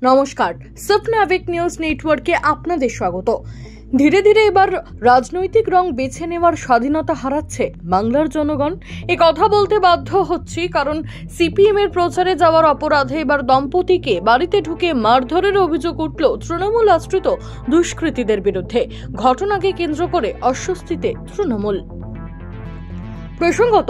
নমস্কার, স্বপ্নাবিক নিউজ নেটওয়ার্কে আপনাদের স্বাগত। ধীরে ধীরে এবার রাজনৈতিক রং বেছে নেওয়ার স্বাধীনতা হারাচ্ছে বাংলার জনগণ। এ কথা বলতে বাধ্য হচ্ছি কারণ সিপিএম এর প্রচারে যাওয়ার অপরাধে এবার দম্পতিকে বাড়িতে ঢুকে মারধরের অভিযোগ উঠল তৃণমূল আশ্রিত দুষ্কৃতীদের বিরুদ্ধে। ঘটনাকে কেন্দ্র করে অস্বস্তিতে তৃণমূল। প্রসঙ্গত,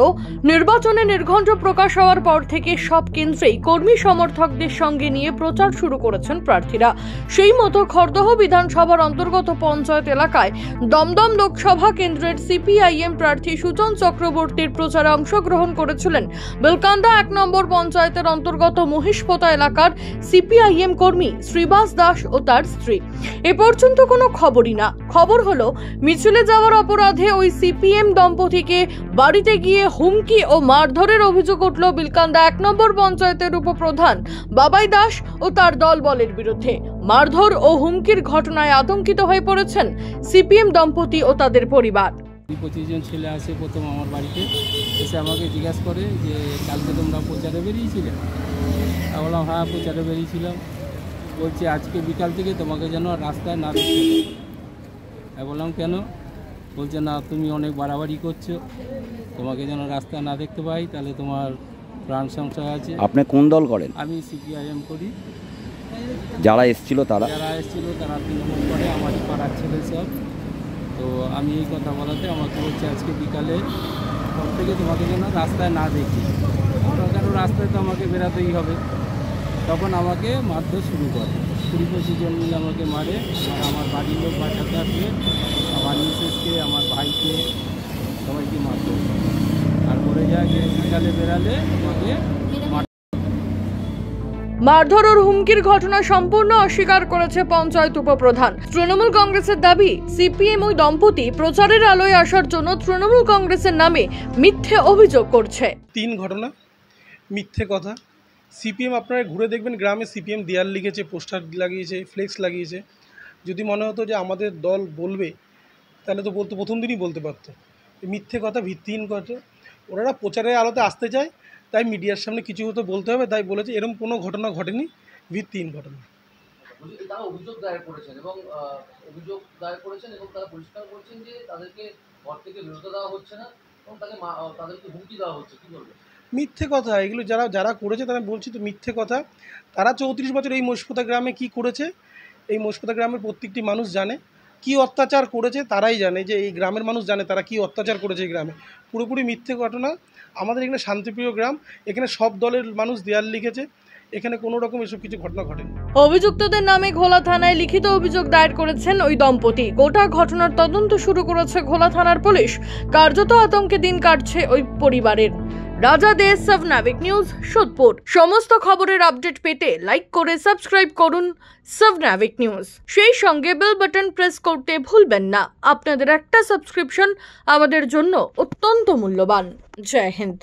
নির্বাচনে নির্ঘণ্ট প্রকাশ হওয়ার পর থেকে সব কেন্দ্রেই কর্মী সমর্থকদের সঙ্গে নিয়ে প্রচার শুরু করেছেন প্রার্থীরা। সেই মতো খড়দহ বিধানসভার অন্তর্গত পঞ্চায়েত এলাকায় দমদম লোকসভা কেন্দ্রের সিপিআইএম প্রার্থী সুজন চক্রবর্তীর প্রচারে অংশগ্রহণ করেছিলেন বেলকান্দা 1 নম্বর পঞ্চায়েতের অন্তর্গত মহিষপোতা এলাকার সিপিআইএম কর্মী শ্রীবাস দাস ও তার স্ত্রী। এ পর্যন্ত কোনো খবরই না। খবর হলো, মিছিলে যাওয়ার অপরাধে ওই সিপিএম দম্পতিকে বাড়িতে গিয়ে হুমকি ও মারধরের অভিযোগ উঠল বিলকান্দা 1 নম্বর পঞ্চায়েতের উপপ্রধান বাবাই দাস ও তার দলবলের বিরুদ্ধে। মারধর ও হুমকির ঘটনায় আতঙ্কিত হয়ে পড়েছেন সিপিএম দম্পতি ও তাদের পরিবার। 25 জন ছেলে আসে প্রথম আমার বাড়িতে, এসে আমাকে জিজ্ঞাসা করে যে কালকে তোমরা প্রচারে বেরিয়েছিলে? আমি বললাম হ্যাঁ, প্রচারে বেরিয়েছিলাম। বলছে আজকে বিকাল থেকে তোমাকে যেন রাস্তায় না দেখতে পাই। আমি বললাম কেন? বলছে না, তুমি অনেক বাড়াবাড়ি করছো, তোমাকে যেন রাস্তায় না দেখতে পাই, তাহলে তোমার প্রাণ সংশয় আছে। আপনি কোন দল করেন? আমি সিপিআইএম করি। যারা এসেছিল তারা তৃণমূল করে, আমার পাড়ার ছেলে সব। তো আমি এই কথা বলাতে আমাকে বলছে আজকে বিকালে সব থেকে তোমাকে যেন রাস্তায় না দেখি। কেন রাস্তায় তো আমাকে বেরাতেই হবে। তখন আমাকে মারধর শুরু করে। 20-25 জন মিলে আমাকে মারে। আমার বাড়ির লোক বাঁচাতে আসবে, আমার মিসেসকে, আমার ভাইকে, সবাইকে মারধর আর বলে যায় যে বিকালে বেরালে আমাকে মারধর ও হুমকির ঘটনা সম্পূর্ণ অস্বীকার করেছে পঞ্চায়েত উপপ্রধান। তৃণমূল কংগ্রেসের দাবি, সিপিএম ওই দম্পতি প্রচারের আলোয় আসার জন্য তৃণমূল কংগ্রেসের নামে মিথ্যে অভিযোগ করছে। 3 ঘটনা মিথ্যে কথা। সিপিএম আপনারা ঘুরে দেখবেন, গ্রামে সিপিএম দেয়াল লিখেছে, পোস্টার লাগিয়েছে, ফ্লেক্স লাগিয়েছে। যদি মনে হতো যে আমাদের দল বলবে, তাহলে তো প্রথম দিনই বলতে পারতো। মিথ্যে কথা, ভিত্তিহীন কথা। ওনারা প্রচারের আলোতে আসতে চায়, তাই মিডিয়ার সামনে কিছু হতো বলতে হবে, তাই বলেছে। এরকম কোনো ঘটনা ঘটেনি, ভিত্তিহীন ঘটনা। তারা অভিযোগ দায়ের করেছেন এবং তারা পরিষ্কার করছেন যে তাদেরকে ঘর থেকে বেরোতে দেওয়া হচ্ছে না এবং তাদেরকে হুমকি দেওয়া হচ্ছে। কী বলবেন? মিথ্যে কথা এগুলো। যারা করেছে তারা, বলছি তো, মিথ্যে কথা। তারা 34 বছর এই মহিষপোতা গ্রামে কি করেছে, এই মহিষপোতা গ্রামের প্রত্যেকটি মানুষ জানে কি অত্যাচার করেছে। তারাই জানে যে এই গ্রামের মানুষ জানে তারা কি অত্যাচার করেছে এই গ্রামে। পুরোপুরি মিথ্যে ঘটনা। আমাদের এখানে শান্তিপ্রিয় গ্রাম, এখানে সব দলের মানুষ দেয়াল লিখেছে, এখানে কোনো রকম এসব কিছু ঘটনা ঘটেনি। অভিযুক্তদের নামে ঘোলা থানায় লিখিত অভিযোগ দায়ের করেছেন ওই দম্পতি। গোটা ঘটনার তদন্ত শুরু করেছে ঘোলা থানার পুলিশ। কার্যত আতঙ্কে দিন কাটছে ওই পরিবারের। রাজা দে, স্বপ্নাবিক নিউজ, সোদপুর। সমস্ত খবরের আপডেট পেতে লাইক করে সাবস্ক্রাইব করুন স্বপ্নাবিক নিউজ। সেই সঙ্গে বেল বাটন প্রেস করতে ভুলবেন না। আপনাদের একটা সাবস্ক্রিপশন আমাদের জন্য অত্যন্ত মূল্যবান। জয় হিন্দ।